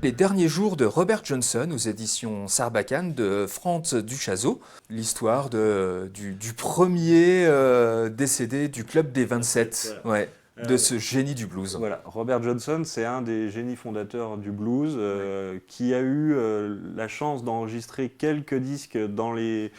Les derniers jours de Robert Johnson aux éditions Sarbacane de Franz Duchazot, l'histoire du premier décédé du Club des 27, ouais, de ce génie du blues. Voilà, Robert Johnson, c'est un des génies fondateurs du blues qui a eu la chance d'enregistrer quelques disques dans les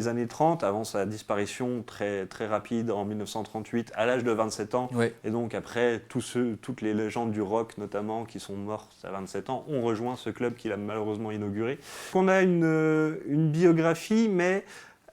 années 30, avant sa disparition très, très rapide en 1938, à l'âge de 27 ans. Ouais. Et donc après, toutes les légendes du rock notamment, qui sont mortes à 27 ans, ont rejoint ce club qu'il a malheureusement inauguré. On a une biographie, mais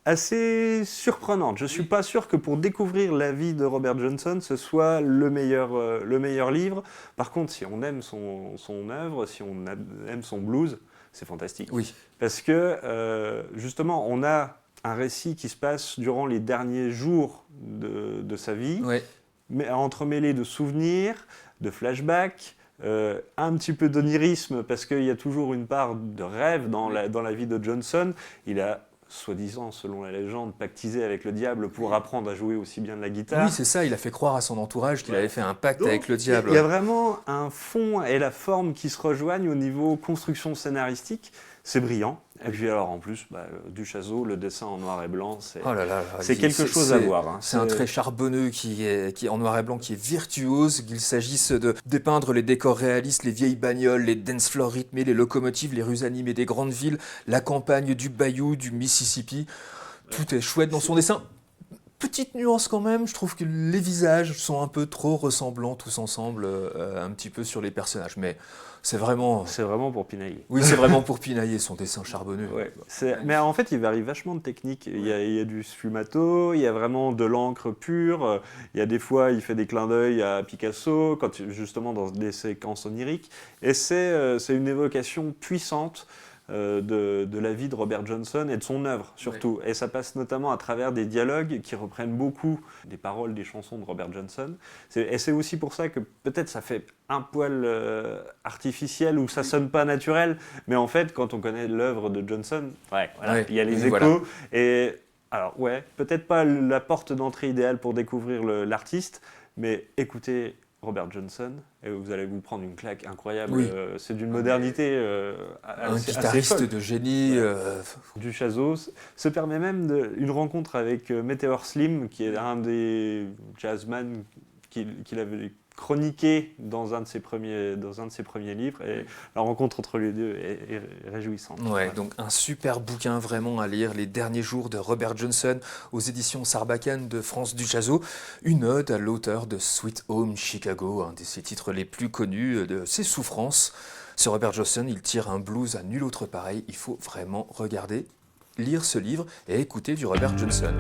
assez surprenante. Je ne suis pas sûr que pour découvrir la vie de Robert Johnson, ce soit le meilleur livre. Par contre, si on aime son œuvre, si on aime son blues, c'est fantastique. Oui. Parce que, justement, on a un récit qui se passe durant les derniers jours de sa vie, Ouais. mais entremêlé de souvenirs, de flashbacks, un petit peu d'onirisme, parce qu'il y a toujours une part de rêve dans la vie de Johnson. Il a, soi-disant, selon la légende, pactisé avec le diable pour apprendre à jouer aussi bien de la guitare. Oui, c'est ça, il a fait croire à son entourage qu'il avait fait un pacte avec le diable. Il y a vraiment un fond et la forme qui se rejoignent au niveau construction scénaristique. C'est brillant. Et puis alors en plus, Duchazot, le dessin en noir et blanc, c'est quelque chose à voir. Hein. C'est un trait charbonneux qui est en noir et blanc, qui est virtuose, qu'il s'agisse de dépeindre les décors réalistes, les vieilles bagnoles, les dance floors rythmés, les locomotives, les rues animées des grandes villes, la campagne du Bayou, du Mississippi. Tout est chouette dans son dessin. Petite nuance quand même, je trouve que les visages sont un peu trop ressemblants tous ensemble, un petit peu sur les personnages, mais c'est vraiment... C'est vraiment pour pinailler. Oui, c'est vraiment pour pinailler son dessin charbonneux. Ouais. Mais en fait, il varie vachement de techniques. Il y a du sfumato, il y a vraiment de l'encre pure, il y a des fois, il fait des clins d'œil à Picasso, justement dans des séquences oniriques, et c'est une évocation puissante de la vie de Robert Johnson et de son œuvre surtout. Ouais. Et ça passe notamment à travers des dialogues qui reprennent beaucoup des paroles des chansons de Robert Johnson. Et c'est aussi pour ça que peut-être ça fait un poil artificiel ou ça sonne pas naturel, mais en fait quand on connaît l'œuvre de Johnson, il y a les échos. Voilà. Et alors peut-être pas la porte d'entrée idéale pour découvrir l'artiste, mais écoutez Robert Johnson, et vous allez vous prendre une claque incroyable. Oui. C'est d'une modernité un guitariste de génie. Duchazot se permet même une rencontre avec Meteor Slim, qui est un des jazzman qu'il avait chroniqué dans un de ses premiers livres, et la rencontre entre les deux est réjouissante. Ouais, donc un super bouquin vraiment à lire, Les derniers jours de Robert Johnson, aux éditions Sarbacane de Franz Duchazot, une ode à l'auteur de Sweet Home Chicago, un de ses titres les plus connus, de ses souffrances. Ce Robert Johnson, il tire un blues à nul autre pareil, il faut vraiment regarder, lire ce livre et écouter du Robert Johnson.